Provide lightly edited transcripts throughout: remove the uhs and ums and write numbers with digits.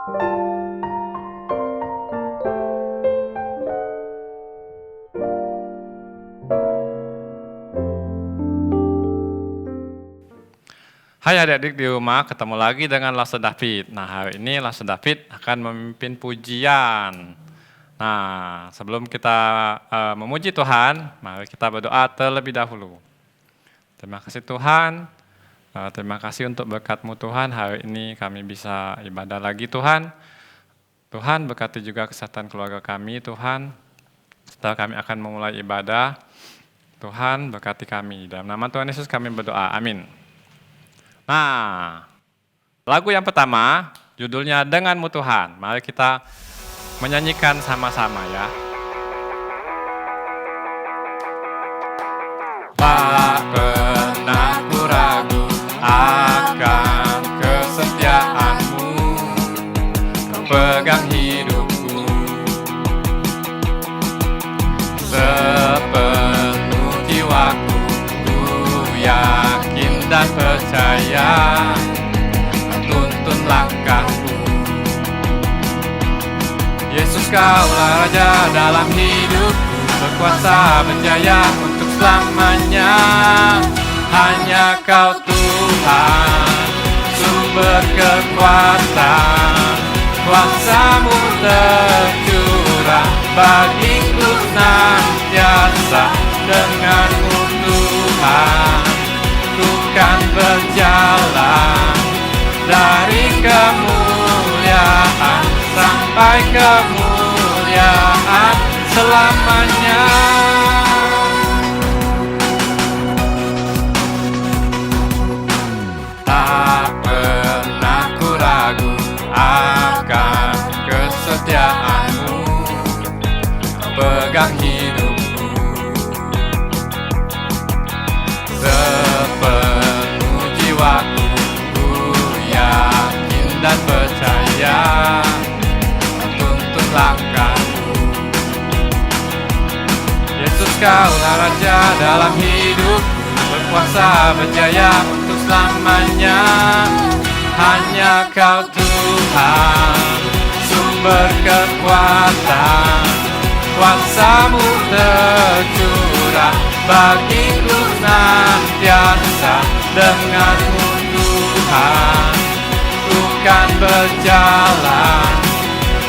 Hai adik-adik di rumah, ketemu lagi dengan Lasse David. Nah, hari ini Lasse David akan memimpin pujian. Nah, sebelum kita memuji Tuhan, mari kita berdoa terlebih dahulu. Terima kasih Tuhan, terima kasih untuk berkat-Mu Tuhan, hari ini kami bisa ibadah lagi Tuhan. Tuhan berkati juga kesehatan keluarga kami Tuhan, setelah kami akan memulai ibadah, Tuhan berkati kami. Dalam nama Tuhan Yesus kami berdoa, amin. Nah, lagu yang pertama judulnya Denganmu Tuhan. Mari kita menyanyikan sama-sama ya. Tak pernah ku ragu akan kesetiaan-Mu, Kau pegang hidupku sepenuh jiwaku, ku yakin dan percaya, tuntun langkahku. Yesus Kaulah Raja dalam hidupku, berkuasa berjaya untuk selamanya. Hanya Kau Tuhan, sumber kekuatan, kuasa-Mu tercurah bagiku senantiasa. Dengan-Mu Tuhan, ku kan berjalan dari kemuliaan sampai kemuliaan selamanya. Tak pernah ku ragu akan kesetiaan-Mu, Kau pegang hidupku sepenuh jiwaku, ku yakin dan percaya, tuntun langkahku. Yesus Kaulah Raja dalam hidupku, berkuasa berjaya untuk selamanya. Hanya Kau Tuhan, sumber kekuatan, kuasa-Mu tercurah bagiku senantiasa. Dengan-Mu Tuhan, ku kan berjalan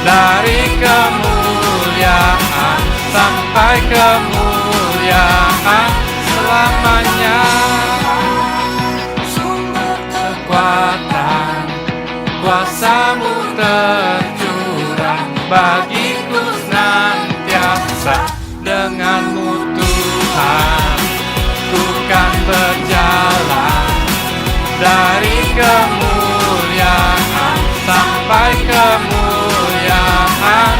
dari kemuliaan sampai kemuliaan selamanya. Sumber kekuatan, kuasa-Mu tercurah bagiku senantiasa. Dengan-Mu Tuhan, ku kan berjalan dari kemuliaan sampai kemuliaan.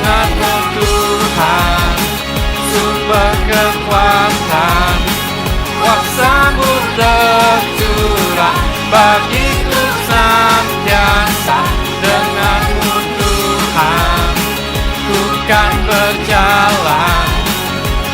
Dengan-Mu Tuhan, sumber kekuatan, kuasa-Mu tercurah bagiku senantiasa. Dengan-Mu Tuhan, ku kan berjalan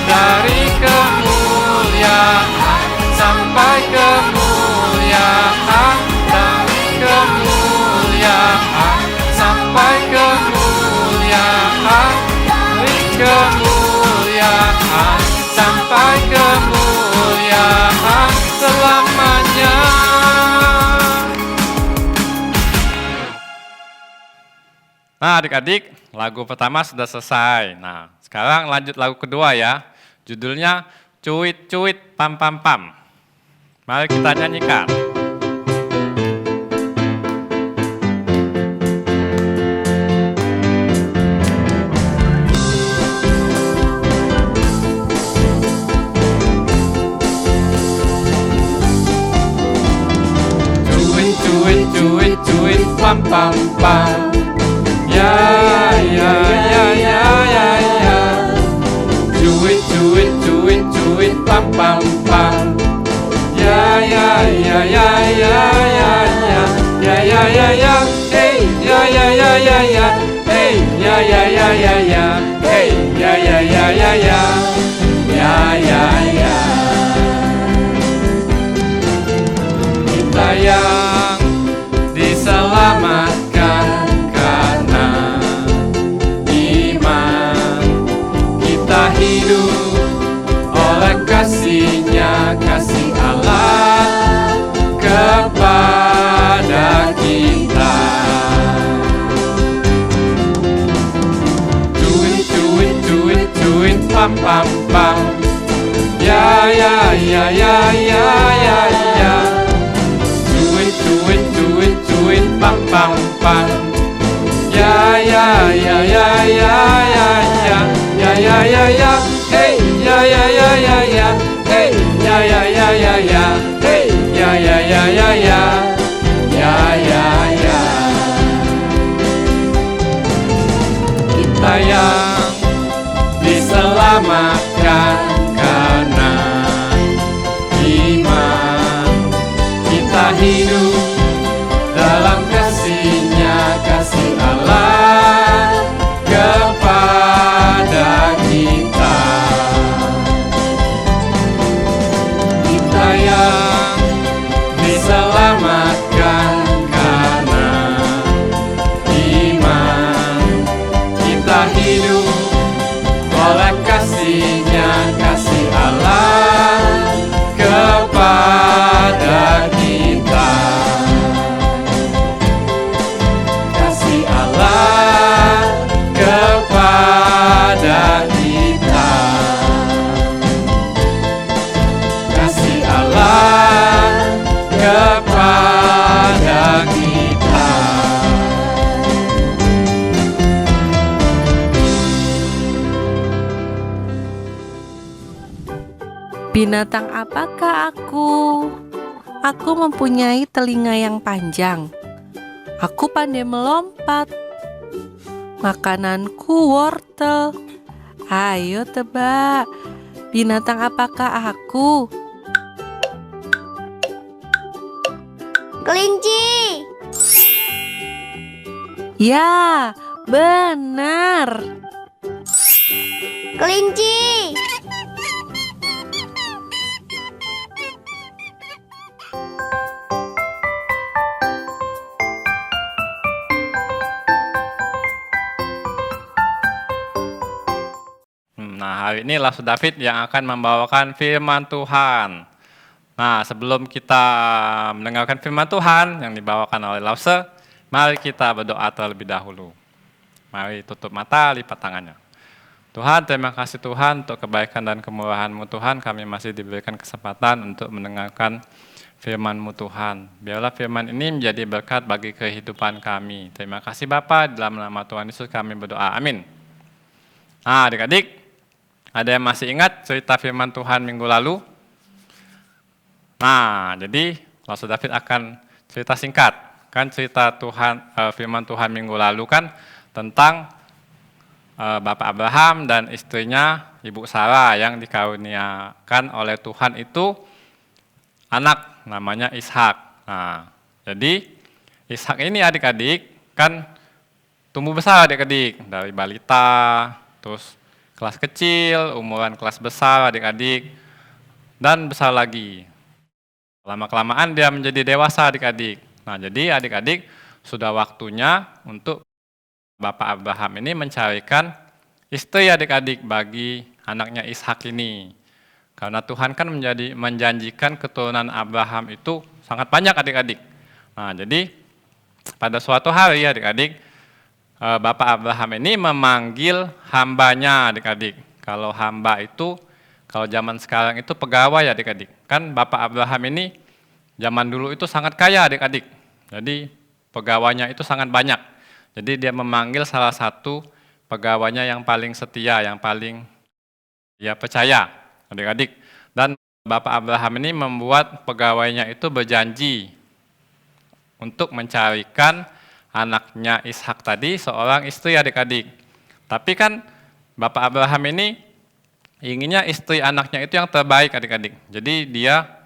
dari kemuliaan sampai kemuliaan. Dari kemuliaan sampai kemuliaan. Dari kemuliaan sampai kemuliaan selamanya. Nah adik-adik, lagu pertama sudah selesai. Nah sekarang lanjut lagu kedua ya. Judulnya Cuit Cuit Pam Pam Pam. Mari kita nyanyikan. Cuit cuit cuit cuit pam pam pam. Ya ya ya ya ya ya. Cuit cuit cuit cuit pam pam pam. Ya ya ya ya ya ya ya. Ya ya ya ya. Hey ya ya ya ya ya. Hey ya ya ya ya ya. Hey ya ya ya ya ya. Ya ya ya. Kita yang diselamatkan pam pam pam. Ya ya ya ya ya ya ya. Do it pam pam pam. Ya ya ya ya ya ya ya. Ya ya ya ya. Hey ya ya ya ya ya. Hey ya ya ya ya ya. Hey ya ya ya ya ya. Ya ya ya. Kita yang diselamatkan karena iman. Kita hidup dalam kasih-Nya, kasih Allah kepada kita. Kita yang diselamatkan karena iman. Kita hidup oleh kasih-Nya, kasih Allah kepada kita. Kasih Allah kepada kita. Kasih Allah kepada kita. Binatang apakah aku? Aku mempunyai telinga yang panjang. Aku pandai melompat. Makananku wortel. Ayo tebak, binatang apakah aku? Kelinci. Ya, benar. Kelinci. Nah, hari ini Lafsa David yang akan membawakan firman Tuhan. Nah, sebelum kita mendengarkan firman Tuhan yang dibawakan oleh Lafsa, mari kita berdoa terlebih dahulu. Mari tutup mata, lipat tangannya. Tuhan, terima kasih Tuhan untuk kebaikan dan kemurahan-Mu Tuhan. Kami masih diberikan kesempatan untuk mendengarkan firman-Mu Tuhan. Biarlah firman ini menjadi berkat bagi kehidupan kami. Terima kasih Bapa, dalam nama Tuhan Yesus kami berdoa. Amin. Nah, adik-adik, ada yang masih ingat cerita firman Tuhan minggu lalu? Nah, jadi Lafsa David akan cerita singkat. Kan cerita firman Tuhan minggu lalu kan tentang Bapak Abraham dan istrinya Ibu Sarah yang dikaruniakan oleh Tuhan itu anak namanya Ishak. Nah, jadi Ishak ini adik-adik kan tumbuh besar adik-adik dari balita, terus kelas kecil, umuran kelas besar adik-adik, dan besar lagi. Lama-kelamaan dia menjadi dewasa adik-adik. Nah, jadi adik-adik sudah waktunya untuk Bapak Abraham ini mencarikan istri adik-adik bagi anaknya Ishak ini. Karena Tuhan kan menjanjikan keturunan Abraham itu sangat banyak adik-adik. Nah, jadi pada suatu hari adik-adik, Bapak Abraham ini memanggil hambanya adik-adik. Kalau hamba itu, kalau zaman sekarang itu pegawai adik-adik. Kan Bapak Abraham ini zaman dulu itu sangat kaya adik-adik. Jadi pegawainya itu sangat banyak. Jadi dia memanggil salah satu pegawainya yang paling setia, yang paling percaya adik-adik. Dan Bapak Abraham ini membuat pegawainya itu berjanji untuk mencarikan anaknya Ishak tadi seorang istri adik-adik. Tapi kan Bapak Abraham ini inginnya istri anaknya itu yang terbaik adik-adik. Jadi dia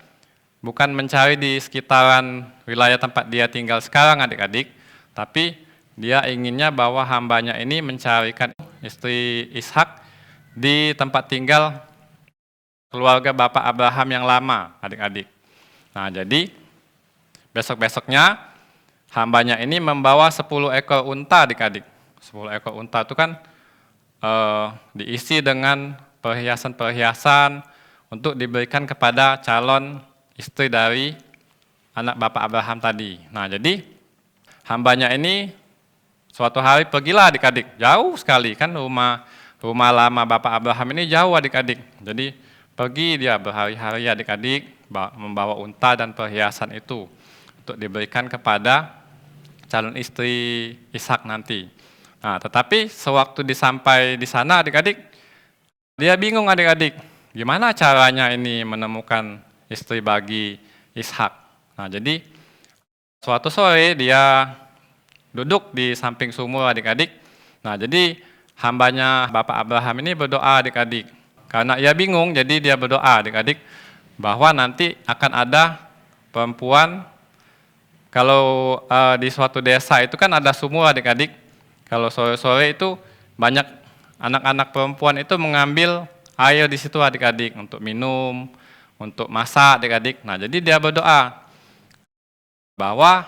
bukan mencari di sekitaran wilayah tempat dia tinggal sekarang adik-adik, tapi dia inginnya bahwa hambanya ini mencarikan istri Ishak di tempat tinggal keluarga Bapak Abraham yang lama adik-adik. Nah, jadi besok-besoknya hambanya ini membawa 10 ekor unta adik-adik. 10 ekor unta itu kan diisi dengan perhiasan-perhiasan untuk diberikan kepada calon istri dari anak Bapak Abraham tadi. Nah, jadi hambanya ini suatu hari pergilah adik-adik, jauh sekali kan rumah lama Bapak Abraham ini jauh adik-adik. Jadi pergi dia berhari-hari adik-adik membawa unta dan perhiasan itu untuk diberikan kepada calon istri Ishak nanti. Nah, tetapi sewaktu disampai di sana adik-adik, dia bingung adik-adik, gimana caranya ini menemukan istri bagi Ishak. Nah, jadi suatu sore dia duduk di samping sumur adik-adik. Nah, jadi hambanya Bapak Abraham ini berdoa adik-adik. Karena ia bingung, jadi dia berdoa adik-adik bahwa nanti akan ada perempuan. Kalau di suatu desa itu kan ada sumur adik-adik. Kalau sore-sore itu banyak anak-anak perempuan itu mengambil air di situ adik-adik untuk minum, untuk masak adik-adik. Nah, jadi dia berdoa bahwa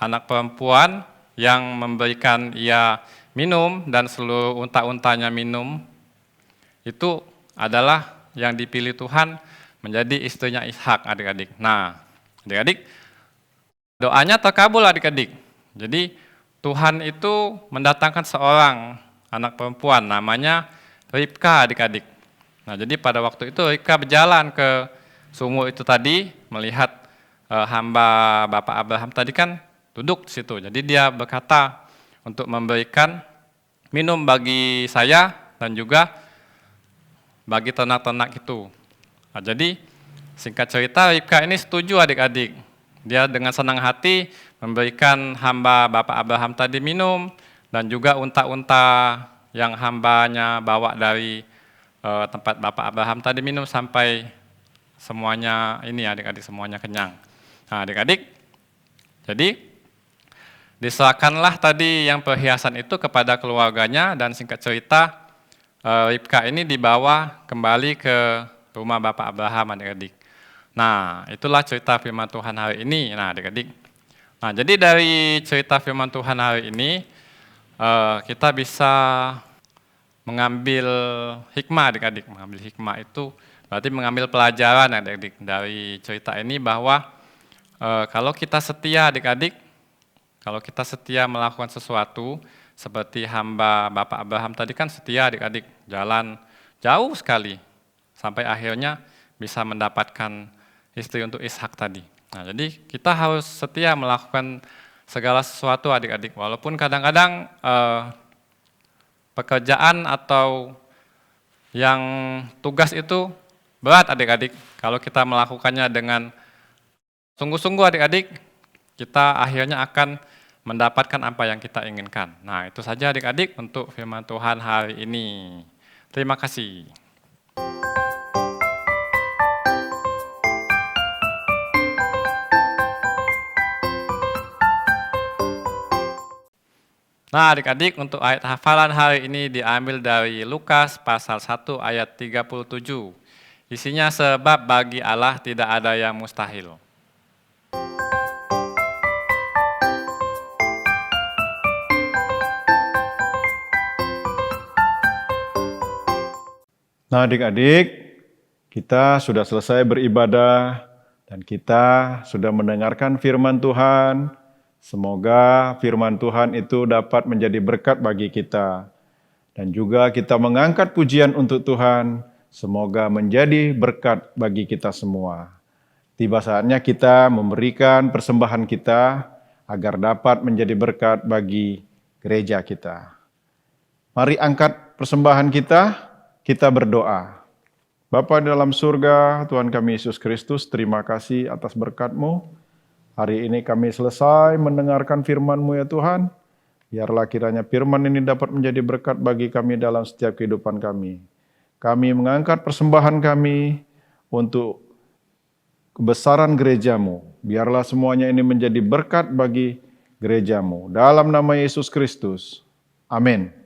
anak perempuan yang memberikan ia minum dan seluruh unta-untanya minum itu adalah yang dipilih Tuhan menjadi istrinya Ishak adik-adik. Nah, adik-adik, doanya terkabul adik-adik. Jadi Tuhan itu mendatangkan seorang anak perempuan namanya Ribka adik-adik. Nah, jadi pada waktu itu Ribka berjalan ke sumur itu tadi melihat hamba Bapak Abraham tadi kan duduk di situ. Jadi dia berkata untuk memberikan minum bagi saya dan juga bagi ternak-ternak itu. Nah, jadi singkat cerita Ribka ini setuju adik-adik. Dia dengan senang hati memberikan hamba Bapak Abraham tadi minum dan juga unta-unta yang hambanya bawa dari tempat Bapak Abraham tadi minum sampai semuanya ini adik-adik semuanya kenyang. Nah, adik-adik, jadi diserahkanlah tadi yang perhiasan itu kepada keluarganya dan singkat cerita Ribka ini dibawa kembali ke rumah Bapak Abraham adik-adik. Nah, itulah cerita firman Tuhan hari ini. Nah, adik-adik. Nah, jadi dari cerita firman Tuhan hari ini kita bisa mengambil hikmah adik-adik. Mengambil hikmah itu berarti mengambil pelajaran adik-adik dari cerita ini bahwa kalau kita setia adik-adik, kalau kita setia melakukan sesuatu seperti hamba Bapak Abraham tadi kan setia adik-adik, jalan jauh sekali sampai akhirnya bisa mendapatkan istri untuk Ishak tadi. Nah, jadi kita harus setia melakukan segala sesuatu adik-adik, walaupun kadang-kadang pekerjaan atau yang tugas itu berat adik-adik. Kalau kita melakukannya dengan sungguh-sungguh adik-adik, kita akhirnya akan mendapatkan apa yang kita inginkan. Nah, itu saja adik-adik untuk firman Tuhan hari ini. Terima kasih. Nah, adik-adik, untuk ayat hafalan hari ini diambil dari Lukas pasal 1 ayat 37. Isinya sebab bagi Allah tidak ada yang mustahil. Nah, adik-adik, kita sudah selesai beribadah dan kita sudah mendengarkan firman Tuhan. Semoga firman Tuhan itu dapat menjadi berkat bagi kita. Dan juga kita mengangkat pujian untuk Tuhan. Semoga menjadi berkat bagi kita semua. Tiba saatnya kita memberikan persembahan kita agar dapat menjadi berkat bagi gereja kita. Mari angkat persembahan kita berdoa. Bapa dalam surga, Tuhan kami Yesus Kristus, terima kasih atas berkat-Mu. Hari ini kami selesai mendengarkan firman-Mu ya Tuhan. Biarlah kiranya firman ini dapat menjadi berkat bagi kami dalam setiap kehidupan kami. Kami mengangkat persembahan kami untuk kebesaran gereja-Mu. Biarlah semuanya ini menjadi berkat bagi gereja-Mu. Dalam nama Yesus Kristus. Amin.